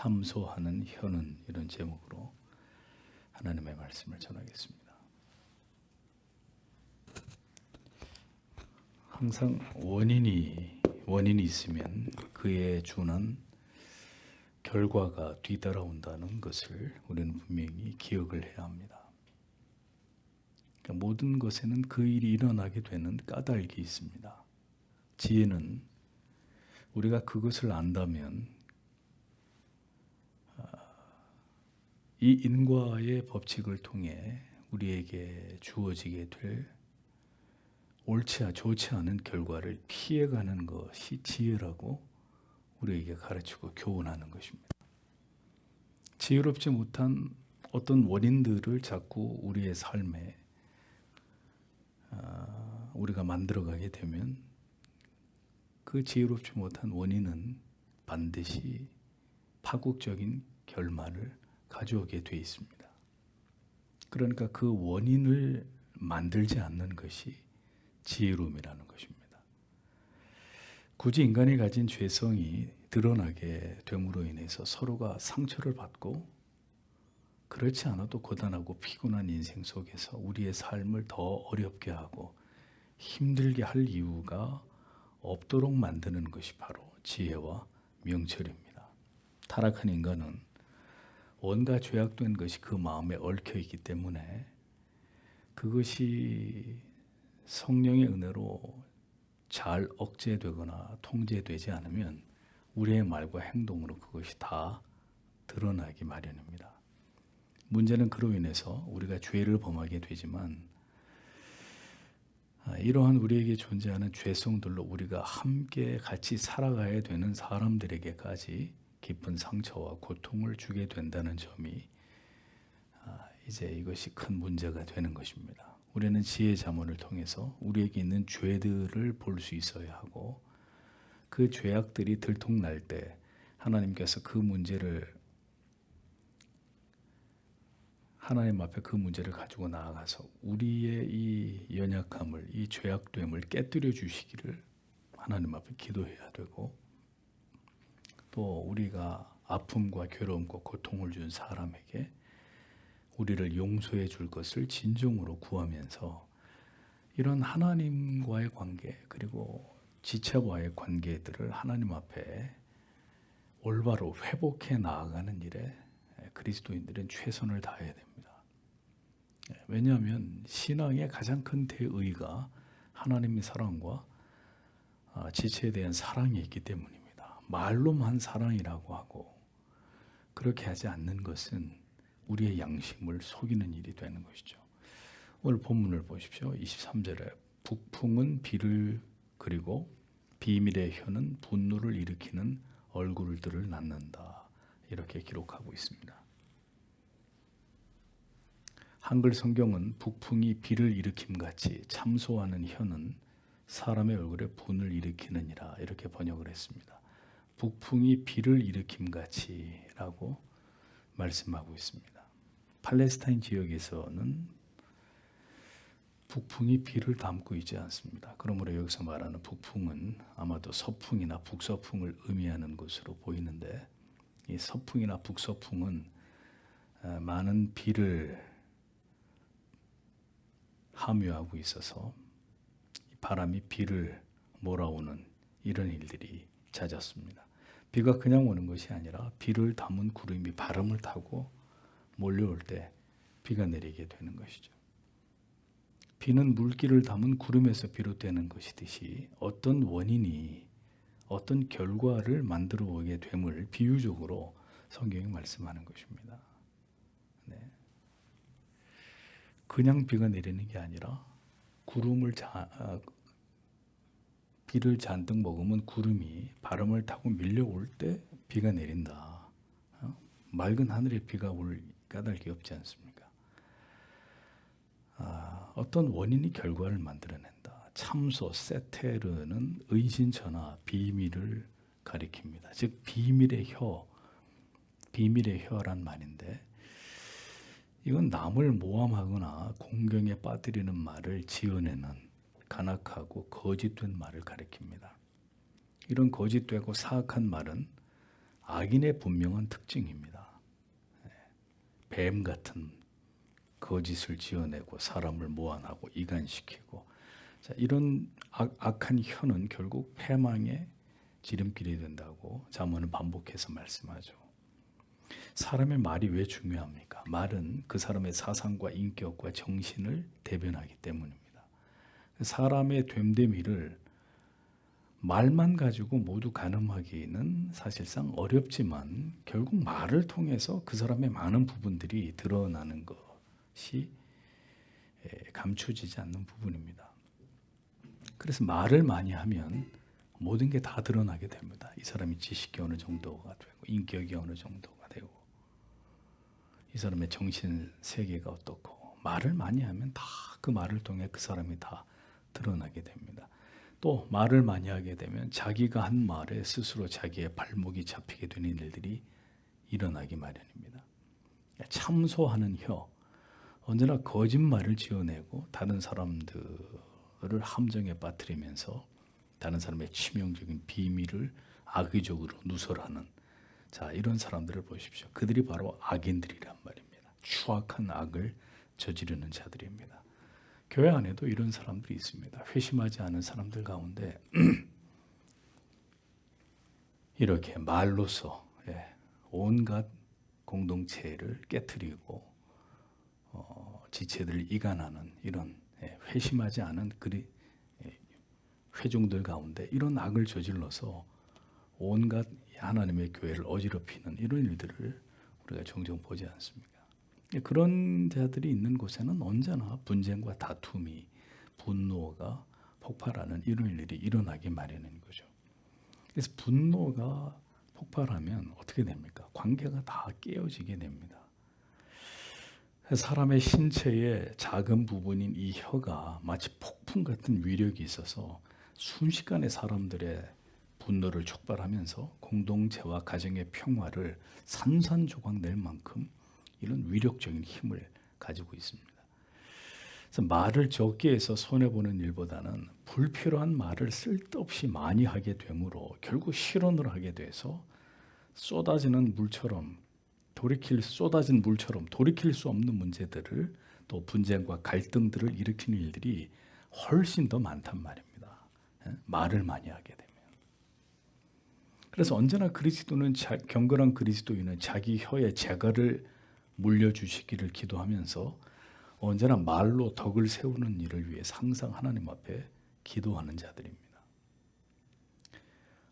참소하는 혀는, 이런 제목으로 하나님의 말씀을 전하겠습니다. 항상 원인이 있으면 그에 준한 결과가 뒤따라온다는 것을 우리는 분명히 기억을 해야 합니다. 그러니까 모든 것에는 그 일이 일어나게 되는 까닭이 있습니다. 지혜는 우리가 그것을 안다면 이 인과의 법칙을 통해 우리에게 주어지게 될 좋지 않은 결과를 피해가는 것이 지혜라고 우리에게 가르치고 교훈하는 것입니다. 지혜롭지 못한 어떤 원인들을 자꾸 우리의 삶에 우리가 만들어가게 되면 그 지혜롭지 못한 원인은 반드시 파국적인 결말을 가져오게 돼 있습니다. 그러니까 그 원인을 만들지 않는 것이 지혜로움이라는 것입니다. 굳이 인간이 가진 죄성이 드러나게 됨으로 인해서 서로가 상처를 받고 그렇지 않아도 고단하고 피곤한 인생 속에서 우리의 삶을 더 어렵게 하고 힘들게 할 이유가 없도록 만드는 것이 바로 지혜와 명철입니다. 타락한 인간은 온갖 죄악된 것이 그 마음에 얽혀 있기 때문에 그것이 성령의 은혜로 잘 억제되거나 통제되지 않으면 우리의 말과 행동으로 그것이 다 드러나기 마련입니다. 문제는 그로 인해서 우리가 죄를 범하게 되지만 이러한 우리에게 존재하는 죄성들로 우리가 함께 같이 살아가야 되는 사람들에게까지 깊은 상처와 고통을 주게 된다는 점이 이제 이것이 큰 문제가 되는 것입니다. 우리는 지혜 자문을 통해서 우리에게 있는 죄들을 볼 수 있어야 하고 그 죄악들이 들통날 때 하나님께서 하나님 앞에 그 문제를 가지고 나아가서 우리의 이 연약함을, 이 죄악됨을 깨뜨려 주시기를 하나님 앞에 기도해야 되고, 또 우리가 아픔과 괴로움과 고통을 준 사람에게 우리를 용서해 줄 것을 진정으로 구하면서 이런 하나님과의 관계, 그리고 지체와의 관계들을 하나님 앞에 올바로 회복해 나아가는 일에 그리스도인들은 최선을 다해야 됩니다. 왜냐하면 신앙의 가장 큰 대의가 하나님의 사랑과 지체에 대한 사랑이 있기 때문입니다. 말로만 사랑이라고 하고 그렇게 하지 않는 것은 우리의 양심을 속이는 일이 되는 것이죠. 오늘 본문을 보십시오. 23절에 북풍은 비를 그리고 비밀의 혀는 분노를 일으키는 얼굴들을 낳는다, 이렇게 기록하고 있습니다. 한글 성경은 북풍이 비를 일으킴같이 참소하는 혀는 사람의 얼굴에 분을 일으키느니라, 이렇게 번역을 했습니다. 북풍이 비를 일으킴같이 라고 말씀하고 있습니다. 팔레스타인 지역에서는 북풍이 비를 담고 있지 않습니다. 그러므로 여기서 말하는 북풍은 아마도 서풍이나 북서풍을 의미하는 것으로 보이는데, 이 서풍이나 북서풍은 많은 비를 함유하고 있어서 바람이 비를 몰아오는 이런 일들이 잦았습니다. 비가 그냥 오는 것이 아니라 비를 담은 구름이 바람을 타고 몰려올 때 비가 내리게 되는 것이죠. 비는 물기를 담은 구름에서 비롯되는 것이듯이 어떤 원인이 어떤 결과를 만들어 오게 됨을 비유적으로 성경이 말씀하는 것입니다. 네. 그냥 비가 내리는 게 아니라 비를 잔뜩 머금은 구름이 바람을 타고 밀려올 때 비가 내린다. 맑은 하늘에 비가 올 까닭이 없지 않습니까? 어떤 원인이 결과를 만들어낸다. 참소, 세테르는 의신처나 비밀을 가리킵니다. 즉 비밀의 혀란 말인데, 이건 남을 모함하거나 공경에 빠뜨리는 말을 지어내는 간악하고 거짓된 말을 가리킵니다. 이런 거짓되고 사악한 말은 악인의 분명한 특징입니다. 뱀 같은 거짓을 지어내고 사람을 모함하고 이간시키고, 자, 이런 악한 혀는 결국 패망의 지름길이 된다고 잠언은 반복해서 말씀하죠. 사람의 말이 왜 중요합니까? 말은 그 사람의 사상과 인격과 정신을 대변하기 때문입니다. 사람의 됨됨이를 말만 가지고 모두 가늠하기는 사실상 어렵지만 결국 말을 통해서 그 사람의 많은 부분들이 드러나는 것이 감춰지지 않는 부분입니다. 그래서 말을 많이 하면 모든 게 다 드러나게 됩니다. 이 사람이 지식이 어느 정도가 되고 인격이 어느 정도가 되고 이 사람의 정신 세계가 어떻고, 말을 많이 하면 다 그 말을 통해 그 사람이 다 드러나게 됩니다. 또 말을 많이 하게 되면 자기가 한 말에 스스로 자기의 발목이 잡히게 되는 일들이 일어나기 마련입니다. 참소하는 혀, 언제나 거짓말을 지어내고 다른 사람들을 함정에 빠뜨리면서 다른 사람의 치명적인 비밀을 악의적으로 누설하는, 자, 이런 사람들을 보십시오. 그들이 바로 악인들이란 말입니다. 추악한 악을 저지르는 자들입니다. 교회 안에도 이런 사람들이 있습니다. 회심하지 않은 사람들 가운데 이렇게 말로서 온갖 공동체를 깨트리고 지체들을 이간하는 이런 회심하지 않은 회중들 가운데 이런 악을 저질러서 온갖 하나님의 교회를 어지럽히는 이런 일들을 우리가 종종 보지 않습니까? 그런 자들이 있는 곳에는 언제나 분쟁과 다툼이, 분노가 폭발하는 이런 일이 일어나기 마련인 거죠. 그래서 분노가 폭발하면 어떻게 됩니까? 관계가 다 깨어지게 됩니다. 사람의 신체의 작은 부분인 이 혀가 마치 폭풍 같은 위력이 있어서 순식간에 사람들의 분노를 촉발하면서 공동체와 가정의 평화를 산산조각 낼 만큼 이런 위력적인 힘을 가지고 있습니다. 그래서 말을 적게 해서 손해보는 일보다는 불필요한 말을 쓸데없이 많이 하게 되므로 결국 실언을 하게 돼서 쏟아진 물처럼 돌이킬 수 없는 문제들을, 또 분쟁과 갈등들을 일으키는 일들이 훨씬 더 많단 말입니다. 말을 많이 하게 되면. 그래서 언제나 경건한 그리스도인은 자기 혀에 재갈을 물려주시기를 기도하면서 언제나 말로 덕을 세우는 일을 위해 항상 하나님 앞에 기도하는 자들입니다.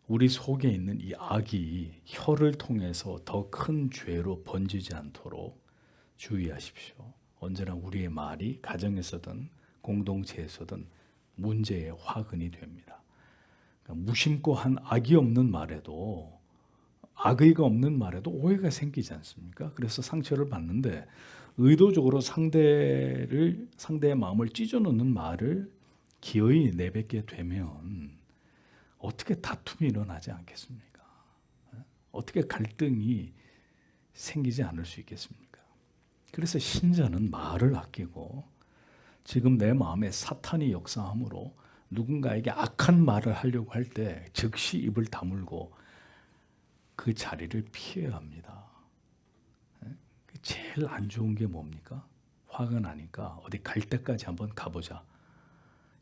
우리 속에 있는 이 악이 혀를 통해서 더 큰 죄로 번지지 않도록 주의하십시오. 언제나 우리의 말이 가정에서든 공동체에서든 문제의 화근이 됩니다. 그러니까 무심코 한 악의가 없는 말에도 오해가 생기지 않습니까? 그래서 상처를 받는데 의도적으로 상대의 마음을 찢어놓는 말을 기어이 내뱉게 되면 어떻게 다툼이 일어나지 않겠습니까? 어떻게 갈등이 생기지 않을 수 있겠습니까? 그래서 신자는 말을 아끼고 지금 내 마음에 사탄이 역사함으로 누군가에게 악한 말을 하려고 할 때 즉시 입을 다물고 그 자리를 피해야 합니다. 제일 안 좋은 게 뭡니까? 화가 나니까 어디 갈 때까지 한번 가보자.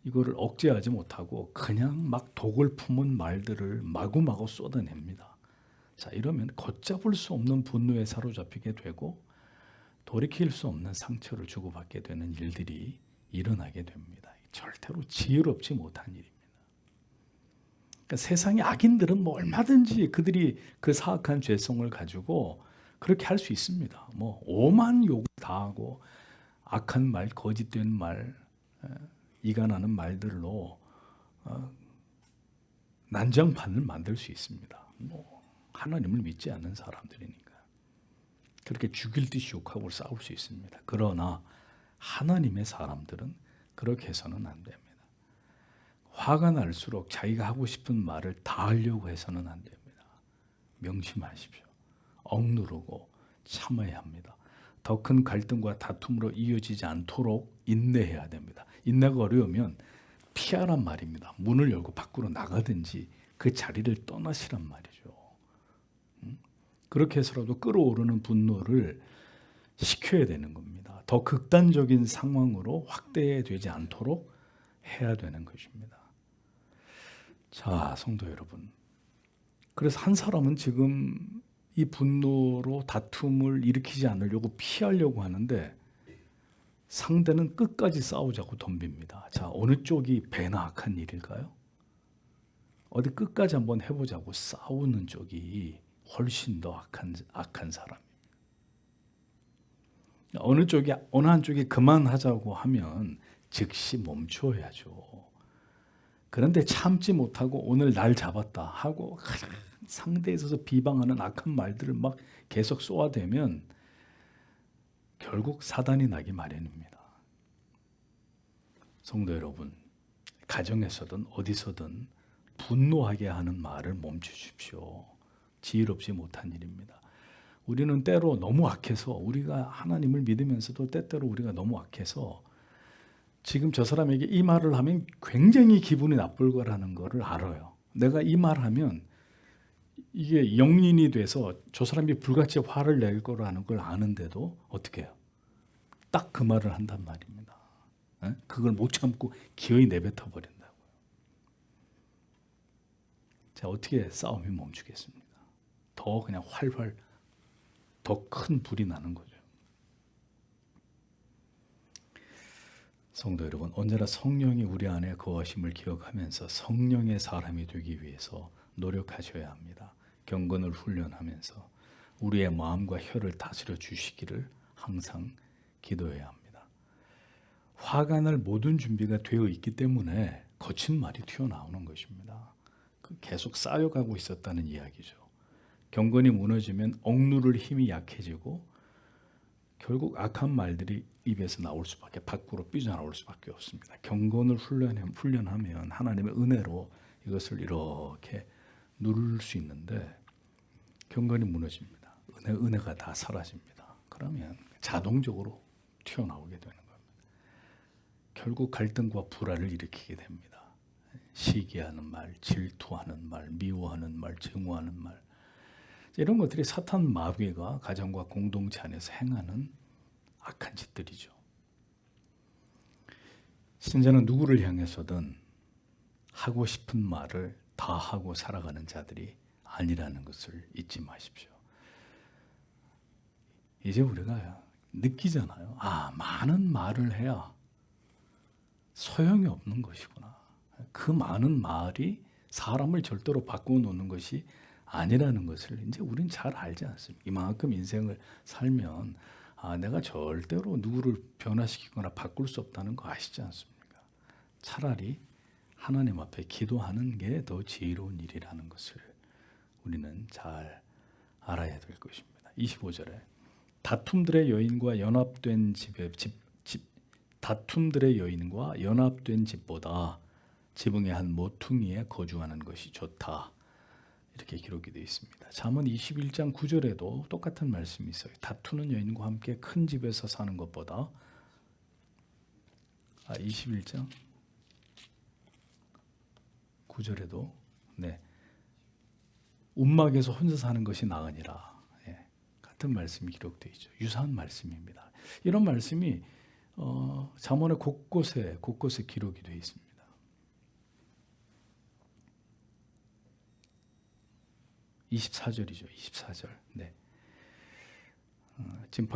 이거를 억제하지 못하고 그냥 막 독을 품은 말들을 마구마구 쏟아냅니다. 자, 이러면 걷잡을 수 없는 분노에 사로잡히게 되고 돌이킬 수 없는 상처를 주고받게 되는 일들이 일어나게 됩니다. 절대로 지혜롭지 못한 일입니다. 그러니까 세상의 악인들은 얼마든지 그들이 그 사악한 죄성을 가지고 그렇게 할 수 있습니다. 오만 욕을 다 하고 악한 말, 거짓된 말, 이간하는 말들로 난장판을 만들 수 있습니다. 하나님을 믿지 않는 사람들이니까 그렇게 죽일 듯이 욕하고 싸울 수 있습니다. 그러나 하나님의 사람들은 그렇게 해서는 안 됩니다. 화가 날수록 자기가 하고 싶은 말을 다 하려고 해서는 안 됩니다. 명심하십시오. 억누르고 참아야 합니다. 더 큰 갈등과 다툼으로 이어지지 않도록 인내해야 됩니다. 인내가 어려우면 피하란 말입니다. 문을 열고 밖으로 나가든지 그 자리를 떠나시란 말이죠. 그렇게 해서라도 끌어오르는 분노를 식혀야 되는 겁니다. 더 극단적인 상황으로 확대되지 않도록 해야 되는 것입니다. 자, 성도 여러분. 그래서 한 사람은 지금 이 분노로 다툼을 일으키지 않으려고 피하려고 하는데 상대는 끝까지 싸우자고 덤빕니다. 자, 어느 쪽이 배나 악한 일일까요? 어디 끝까지 한번 해보자고 싸우는 쪽이 훨씬 더 악한 사람입니다. 어느 한쪽이 그만하자고 하면 즉시 멈춰야죠. 그런데 참지 못하고 오늘 날 잡았다 하고 상대에 있어서 비방하는 악한 말들을 막 계속 쏘아대면 결국 사단이 나기 마련입니다. 성도 여러분, 가정에서든 어디서든 분노하게 하는 말을 멈추십시오. 지혜롭지 못한 일입니다. 우리는 때로 너무 악해서 우리가 하나님을 믿으면서도 때때로 우리가 너무 악해서 지금 저 사람에게 이 말을 하면 굉장히 기분이 나쁠 거라는 거를 알아요. 내가 이 말을 하면 이게 영린이 돼서 저 사람이 불같이 화를 낼 거라는 걸 아는데도 어떻게 해요? 딱 그 말을 한단 말입니다. 그걸 못 참고 기어이 내뱉어 버린다고요. 자, 어떻게 싸움이 멈추겠습니까? 더 그냥 활활 더 큰 불이 나는 거죠. 성도 여러분, 언제나 성령이 우리 안에 거하심을 기억하면서 성령의 사람이 되기 위해서 노력하셔야 합니다. 경건을 훈련하면서 우리의 마음과 혀를 다스려 주시기를 항상 기도해야 합니다. 화가 날 모든 준비가 되어 있기 때문에 거친 말이 튀어나오는 것입니다. 계속 쌓여가고 있었다는 이야기죠. 경건이 무너지면 억누를 힘이 약해지고 결국 악한 말들이 입에서 나올 수밖에, 밖으로 삐져나올 수밖에 없습니다. 경건을 훈련하면 하나님의 은혜로 이것을 이렇게 누를 수 있는데 경건이 무너집니다. 은혜가 다 사라집니다. 그러면 자동적으로 튀어나오게 되는 겁니다. 결국 갈등과 불화를 일으키게 됩니다. 시기하는 말, 질투하는 말, 미워하는 말, 증오하는 말, 이런 것들이 사탄 마귀가 가정과 공동체 안에서 행하는 악한 짓들이죠. 신자는 누구를 향해서든 하고 싶은 말을 다 하고 살아가는 자들이 아니라는 것을 잊지 마십시오. 이제 우리가 느끼잖아요. 많은 말을 해야 소용이 없는 것이구나. 그 많은 말이 사람을 절대로 바꿔놓는 것이 아니라는 것을 이제 우리는 잘 알지 않습니까? 이만큼 인생을 살면 내가 절대로 누구를 변화시키거나 바꿀 수 없다는 거 아시지 않습니까? 차라리 하나님 앞에 기도하는 게 더 지혜로운 일이라는 것을 우리는 잘 알아야 될 것입니다. 25절에 다툼들의 여인과 연합된 집보다 지붕의 한 모퉁이에 거주하는 것이 좋다. 이렇게 기록이 되어 있습니다. 잠언 21장 9절에도 똑같은 말씀이 있어요. 다투는 여인과 함께 큰 집에서 사는 것보다 21장 9절에도 움막에서 혼자 사는 것이 나으니라. 같은 말씀이 기록되어 있죠. 유사한 말씀입니다. 이런 말씀이 잠언의 곳곳에 기록이 되어 있습니다. 네. 24절이죠. 24절. 네. 지금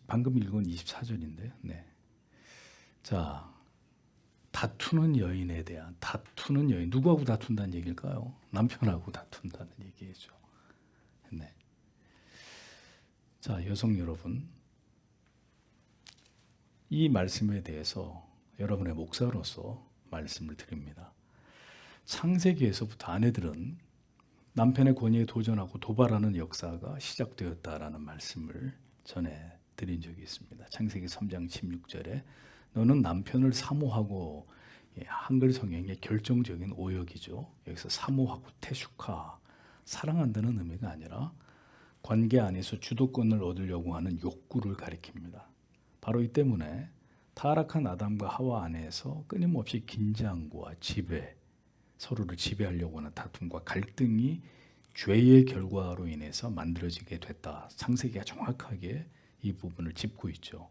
방금 읽은 24절인데요. 네. 자, 다투는 여인, 누구하고 다툰다는 얘기일까요? 남편하고 다툰다는 얘기죠. 네. 자, 여성 여러분, 이 말씀에 대해서 여러분의 목사로서 말씀을 드립니다. 창세기에서부터 아내들은 남편의 권위에 도전하고 도발하는 역사가 시작되었다라는 말씀을 전해드린 적이 있습니다. 창세기 3장 16절에 너는 남편을 사모하고, 한글 성경의 결정적인 오역이죠. 여기서 사모하고 태슈카, 사랑한다는 의미가 아니라 관계 안에서 주도권을 얻으려고 하는 욕구를 가리킵니다. 바로 이 때문에 타락한 아담과 하와 안에서 끊임없이 긴장과 지배, 서로를 지배하려고 하는 다툼과 갈등이 죄의 결과로 인해서 만들어지게 됐다. 창세기가 정확하게 이 부분을 짚고 있죠.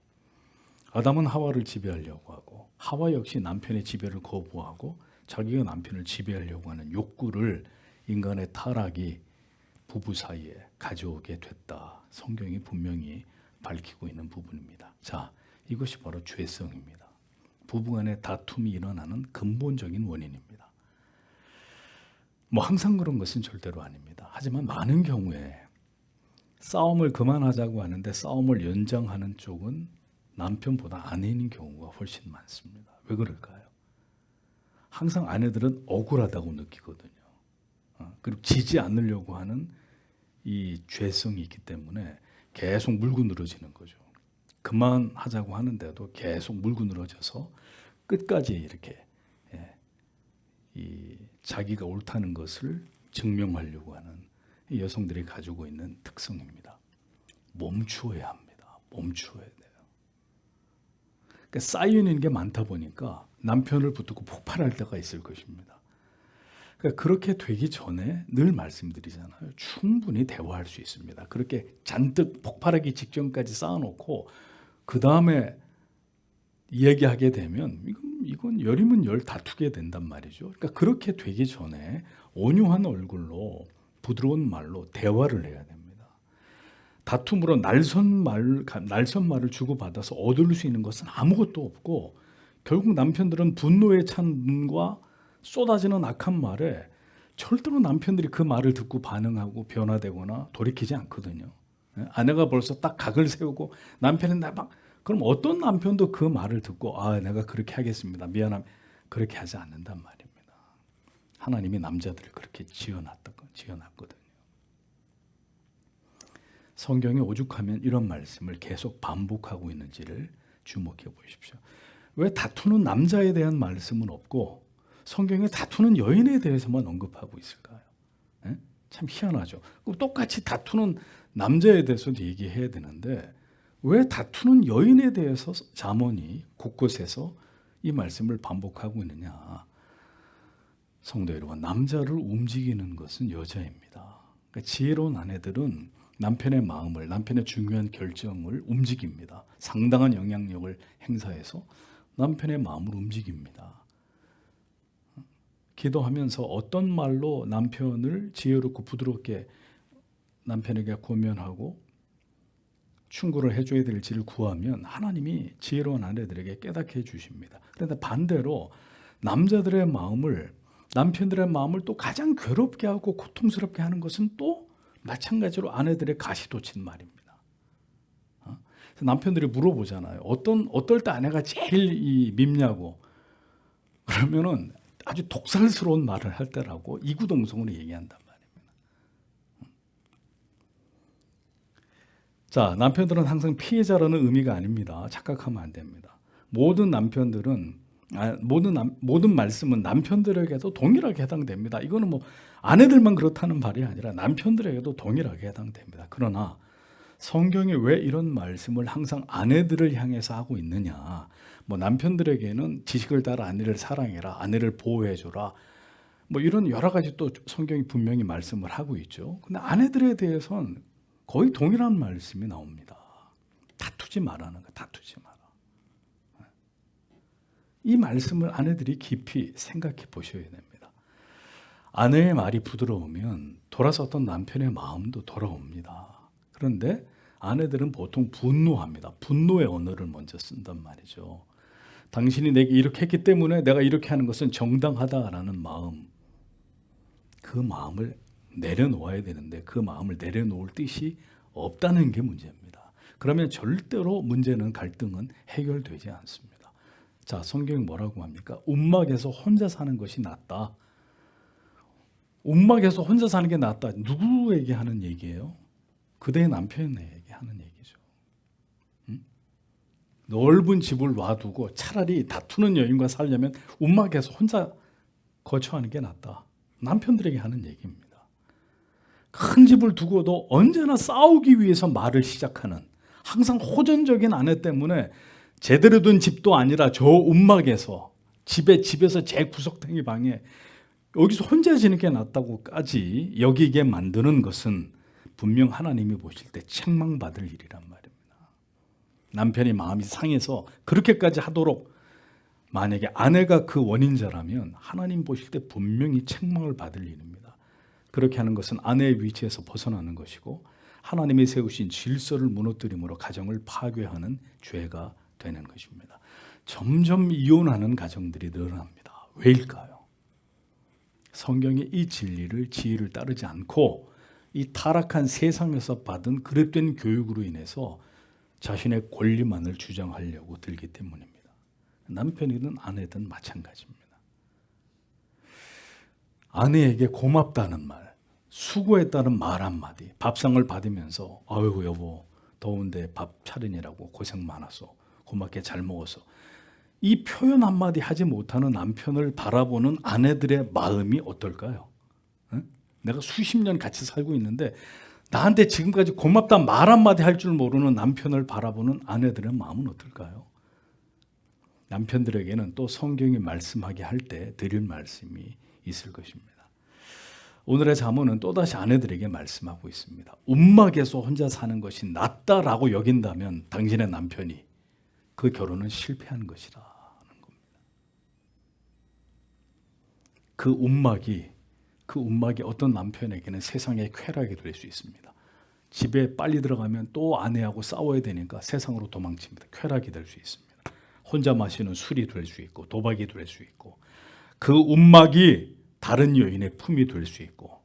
아담은 하와를 지배하려고 하고 하와 역시 남편의 지배를 거부하고 자기가 남편을 지배하려고 하는 욕구를 인간의 타락이 부부 사이에 가져오게 됐다. 성경이 분명히 밝히고 있는 부분입니다. 자, 이것이 바로 죄성입니다. 부부간의 다툼이 일어나는 근본적인 원인입니다. 뭐 항상 그런 것은 절대로 아닙니다. 하지만 많은 경우에 싸움을 그만하자고 하는데 싸움을 연장하는 쪽은 남편보다 아내인 경우가 훨씬 많습니다. 왜 그럴까요? 항상 아내들은 억울하다고 느끼거든요. 그리고 지지 않으려고 하는 이 죄성이 있기 때문에 계속 물고 늘어지는 거죠. 그만하자고 하는데도 계속 물고 늘어져서 끝까지 이렇게 이 자기가 옳다는 것을 증명하려고 하는 이 여성들이 가지고 있는 특성입니다. 멈추어야 합니다. 멈추어야 돼요. 그러니까 쌓여있는 게 많다 보니까 남편을 붙들고 폭발할 때가 있을 것입니다. 그러니까 그렇게 되기 전에 늘 말씀드리잖아요. 충분히 대화할 수 있습니다. 그렇게 잔뜩 폭발하기 직전까지 쌓아놓고 그 다음에 이야기하게 되면 이건 열이면 열 다투게 된단 말이죠. 그러니까 그렇게 되기 전에 온유한 얼굴로 부드러운 말로 대화를 해야 됩니다. 다툼으로 날선말을 주고받아서 얻을 수 있는 것은 아무것도 없고 결국 남편들은 분노에 찬 눈과 쏟아지는 악한 말에 절대로 남편들이 그 말을 듣고 반응하고 변화되거나 돌이키지 않거든요. 아내가 벌써 딱 각을 세우고 남편은 막 그럼 어떤 남편도 그 말을 듣고 내가 그렇게 하겠습니다. 미안합니다. 그렇게 하지 않는단 말입니다. 하나님이 남자들을 그렇게 지어놨거든요. 성경에 오죽하면 이런 말씀을 계속 반복하고 있는지를 주목해 보십시오. 왜 다투는 남자에 대한 말씀은 없고 성경에 다투는 여인에 대해서만 언급하고 있을까요? 참 희한하죠. 똑같이 다투는 남자에 대해서도 얘기해야 되는데 왜 다투는 여인에 대해서 잠언이 곳곳에서 이 말씀을 반복하고 있느냐. 성도 여러분, 남자를 움직이는 것은 여자입니다. 그러니까 지혜로운 아내들은 남편의 마음을, 남편의 중요한 결정을 움직입니다. 상당한 영향력을 행사해서 남편의 마음을 움직입니다. 기도하면서 어떤 말로 남편을 지혜롭고 부드럽게 남편에게 권면하고 충고를 해줘야 될지를 구하면 하나님이 지혜로운 아내들에게 깨닫게 해주십니다. 그런데 반대로 남자들의 마음을, 남편들의 마음을 또 가장 괴롭게 하고 고통스럽게 하는 것은 또 마찬가지로 아내들의 가시돋친 말입니다. 남편들이 물어보잖아요. 어떨 때 아내가 제일 밉냐고. 그러면은 아주 독살스러운 말을 할 때라고 이구동성으로 얘기한단 말입니다. 자, 남편들은 항상 피해자라는 의미가 아닙니다. 착각하면 안 됩니다. 모든 말씀은 남편들에게도 동일하게 해당됩니다. 이거는 뭐 아내들만 그렇다는 말이 아니라 남편들에게도 동일하게 해당됩니다. 그러나 성경이 왜 이런 말씀을 항상 아내들을 향해서 하고 있느냐? 뭐 남편들에게는 지식을 따라 아내를 사랑해라, 아내를 보호해줘라, 뭐 이런 여러 가지 또 성경이 분명히 말씀을 하고 있죠. 근데 아내들에 대해서는 거의 동일한 말씀이 나옵니다. 다투지 말라는 거, 다투지 마라. 이 말씀을 아내들이 깊이 생각해 보셔야 됩니다. 아내의 말이 부드러우면 돌아섰던 남편의 마음도 돌아옵니다. 그런데 아내들은 보통 분노합니다. 분노의 언어를 먼저 쓴단 말이죠. 당신이 내게 이렇게 했기 때문에 내가 이렇게 하는 것은 정당하다라는 마음, 그 마음을 내려놓아야 되는데 그 마음을 내려놓을 뜻이 없다는 게 문제입니다. 그러면 절대로 문제는, 갈등은 해결되지 않습니다. 자, 성경이 뭐라고 합니까? 움막에서 혼자 사는 것이 낫다. 움막에서 혼자 사는 게 낫다. 누구에게 하는 얘기예요? 그대의 남편에게 하는 얘기죠. 넓은 집을 놔두고 차라리 다투는 여인과 살려면 움막에서 혼자 거처하는 게 낫다. 남편들에게 하는 얘기입니다. 큰 집을 두고도 언제나 싸우기 위해서 말을 시작하는, 항상 호전적인 아내 때문에 제대로 된 집도 아니라 저 움막에서 집에서 제 구석탱이 방에 여기서 혼자 지는 게 낫다고까지 여기게 만드는 것은 분명 하나님이 보실 때 책망받을 일이란 말입니다. 남편이 마음이 상해서 그렇게까지 하도록, 만약에 아내가 그 원인자라면 하나님 보실 때 분명히 책망을 받을 일입니다. 그렇게 하는 것은 아내의 위치에서 벗어나는 것이고 하나님이 세우신 질서를 무너뜨림으로 가정을 파괴하는 죄가 되는 것입니다. 점점 이혼하는 가정들이 늘어납니다. 왜일까요? 성경의 이 진리를, 지혜를 따르지 않고 이 타락한 세상에서 받은 그릇된 교육으로 인해서 자신의 권리만을 주장하려고 들기 때문입니다. 남편이든 아내든 마찬가지입니다. 아내에게 고맙다는 말, 수고했다는 말 한마디, 밥상을 받으면서 아이고 여보 더운데 밥 차리느라고 고생 많았어, 고맙게 잘 먹었어, 이 표현 한마디 하지 못하는 남편을 바라보는 아내들의 마음이 어떨까요? 응? 내가 수십 년 같이 살고 있는데 나한테 지금까지 고맙다 말 한마디 할 줄 모르는 남편을 바라보는 아내들의 마음은 어떨까요? 남편들에게는 또 성경이 말씀하게 할 때 드릴 말씀이 있을 것입니다. 오늘의 잠언은 또다시 아내들에게 말씀하고 있습니다. 움막에서 혼자 사는 것이 낫다라고 여긴다면 당신의 남편이 그 결혼은 실패한 것이라는 겁니다. 그 움막이 어떤 남편에게는 세상의 쾌락이 될 수 있습니다. 집에 빨리 들어가면 또 아내하고 싸워야 되니까 세상으로 도망칩니다. 쾌락이 될 수 있습니다. 혼자 마시는 술이 될 수 있고 도박이 될 수 있고 그 움막이 다른 여인의 품이 될 수 있고.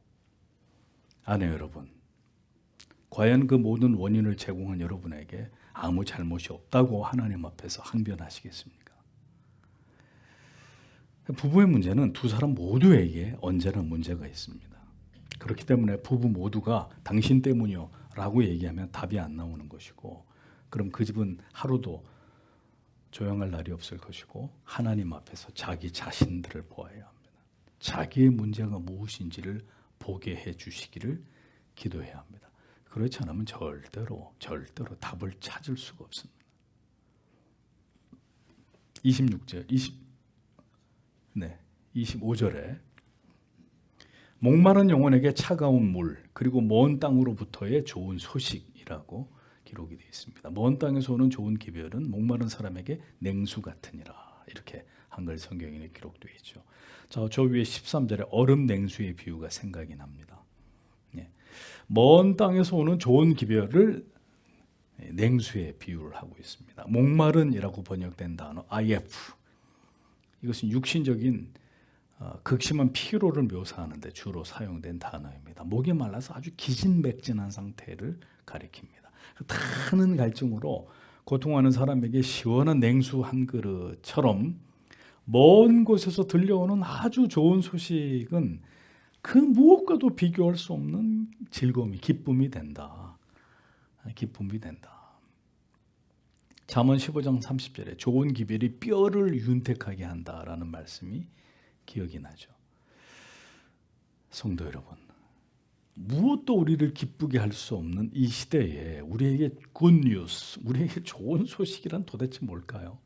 아내 여러분, 과연 그 모든 원인을 제공한 여러분에게 아무 잘못이 없다고 하나님 앞에서 항변하시겠습니까? 부부의 문제는 두 사람 모두에게 언제나 문제가 있습니다. 그렇기 때문에 부부 모두가 당신 때문이요 라고 얘기하면 답이 안 나오는 것이고, 그럼 그 집은 하루도 조용할 날이 없을 것이고 하나님 앞에서 자기 자신들을 보아야 합니다. 자기의 문제가 무엇인지를 보게 해 주시기를 기도해야 합니다. 그렇지 않으면 절대로 답을 찾을 수가 없습니다. 25절에 목마른 영혼에게 차가운 물 그리고 먼 땅으로부터의 좋은 소식이라고 기록이 되어 있습니다. 먼 땅에서 오는 좋은 기별은 목마른 사람에게 냉수 같으니라, 이렇게 한글 성경에 기록되어 있죠. 자, 저 위에 13절에 얼음 냉수의 비유가 생각이 납니다. 먼 땅에서 오는 좋은 기별을 냉수에 비유를 하고 있습니다. 목마른이라고 번역된 단어 IF, 이것은 육신적인 극심한 피로를 묘사하는 데 주로 사용된 단어입니다. 목이 말라서 아주 기진맥진한 상태를 가리킵니다. 타는 갈증으로 고통하는 사람에게 시원한 냉수 한 그릇처럼 먼 곳에서 들려오는 아주 좋은 소식은 그 무엇과도 비교할 수 없는 즐거움이, 기쁨이 된다. 기쁨이 된다. 잠언 15장 30절에 좋은 기별이 뼈를 윤택하게 한다라는 말씀이 기억이 나죠. 성도 여러분, 무엇도 우리를 기쁘게 할 수 없는 이 시대에 우리에게 굿뉴스, 우리에게 좋은 소식이란 도대체 뭘까요?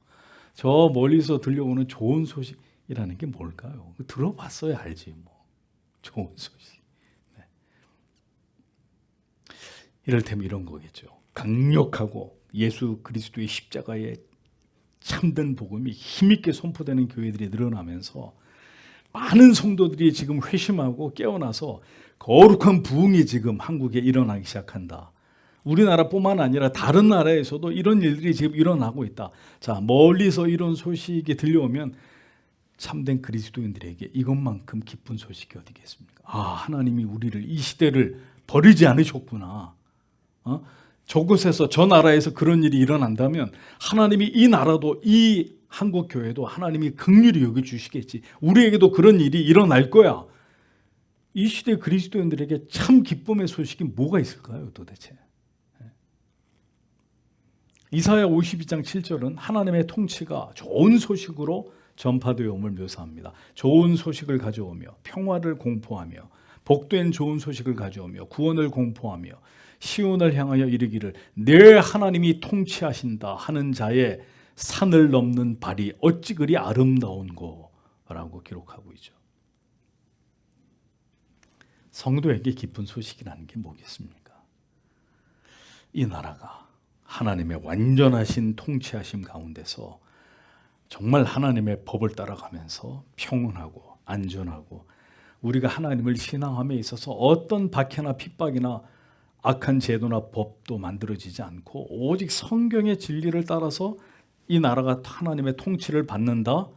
저 멀리서 들려오는 좋은 소식이라는 게 뭘까요? 들어봤어야 알지 뭐. 좋은 소식. 네. 이를테면 이런 거겠죠. 강력하고 예수 그리스도의 십자가의 참된 복음이 힘있게 선포되는 교회들이 늘어나면서 많은 성도들이 지금 회심하고 깨어나서 거룩한 부흥이 지금 한국에 일어나기 시작한다. 우리나라뿐만 아니라 다른 나라에서도 이런 일들이 지금 일어나고 있다. 자, 멀리서 이런 소식이 들려오면 참된 그리스도인들에게 이것만큼 기쁜 소식이 어디겠습니까? 아, 하나님이 우리를, 이 시대를 버리지 않으셨구나. 저곳에서, 저 나라에서 그런 일이 일어난다면 하나님이 이 나라도, 이 한국 교회도 하나님이 긍휼히 여겨주시겠지. 우리에게도 그런 일이 일어날 거야. 이 시대 그리스도인들에게 참 기쁨의 소식이 뭐가 있을까요, 도대체? 이사야 52장 7절은 하나님의 통치가 좋은 소식으로 전파되음을 묘사합니다. 좋은 소식을 가져오며 평화를 공포하며 복된 좋은 소식을 가져오며 구원을 공포하며 시온을 향하여 이르기를 내 하나님이 통치하신다 하는 자의 산을 넘는 발이 어찌 그리 아름다운고 라고 기록하고 있죠. 성도에게 기쁜 소식이라는 게 뭐겠습니까? 이 나라가 하나님의 완전하신 통치하심 가운데서 정말 하나님의 법을 따라가면서 평온하고 안전하고 우리가 하나님을 신앙함에 있어서 어떤 박해나 핍박이나 악한 제도나 법도 만들어지지 않고 오직 성경의 진리를 따라서 이 나라가 하나님의 통치를 받는다.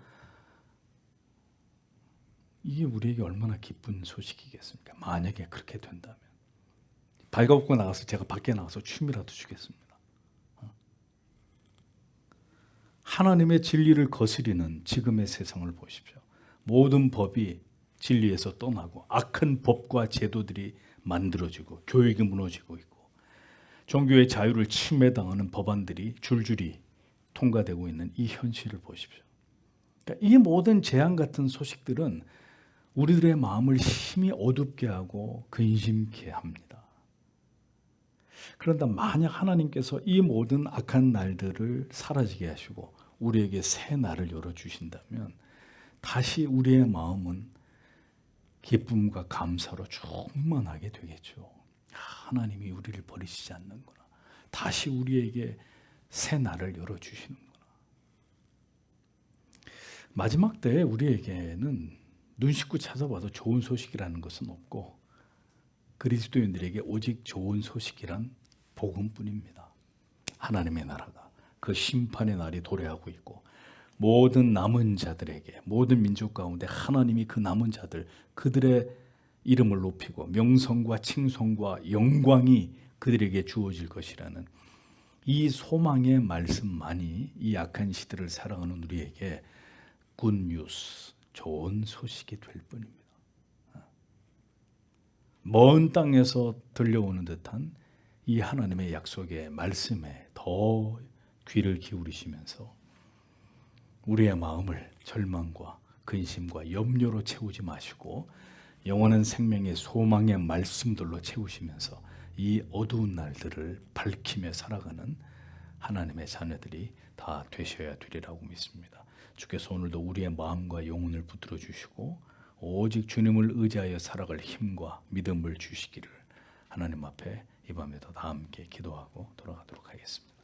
이게 우리에게 얼마나 기쁜 소식이겠습니까? 만약에 그렇게 된다면 발가벗고 나가서 제가 밖에 나가서 춤이라도 추겠습니다. 하나님의 진리를 거스리는 지금의 세상을 보십시오. 모든 법이 진리에서 떠나고 악한 법과 제도들이 만들어지고 교육이 무너지고 있고 종교의 자유를 침해당하는 법안들이 줄줄이 통과되고 있는 이 현실을 보십시오. 그러니까 이 모든 재앙 같은 소식들은 우리들의 마음을 심히 어둡게 하고 근심케 합니다. 그런데 만약 하나님께서 이 모든 악한 날들을 사라지게 하시고 우리에게 새 날을 열어주신다면 다시 우리의 마음은 기쁨과 감사로 충만하게 되겠죠. 하나님이 우리를 버리시지 않는구나. 다시 우리에게 새 날을 열어주시는구나. 마지막 때에 우리에게는 눈 씻고 찾아봐도 좋은 소식이라는 것은 없고 그리스도인들에게 오직 좋은 소식이란 복음뿐입니다. 하나님의 나라가 그 심판의 날이 도래하고 있고 모든 남은 자들에게 모든 민족 가운데 하나님이 그 남은 자들 그들의 이름을 높이고 명성과 칭송과 영광이 그들에게 주어질 것이라는 이 소망의 말씀만이 이 악한 시대를 살아가는 우리에게 굿뉴스, 좋은 소식이 될 뿐입니다. 먼 땅에서 들려오는 듯한 이 하나님의 약속의 말씀에 더 귀를 기울이시면서 우리의 마음을 절망과 근심과 염려로 채우지 마시고 영원한 생명의 소망의 말씀들로 채우시면서 이 어두운 날들을 밝히며 살아가는 하나님의 자녀들이 다 되셔야 되리라고 믿습니다. 주께서 오늘도 우리의 마음과 영혼을 붙들어 주시고 오직 주님을 의지하여 살아갈 힘과 믿음을 주시기를 하나님 앞에 이 밤에도 다 함께 기도하고 돌아가도록 하겠습니다.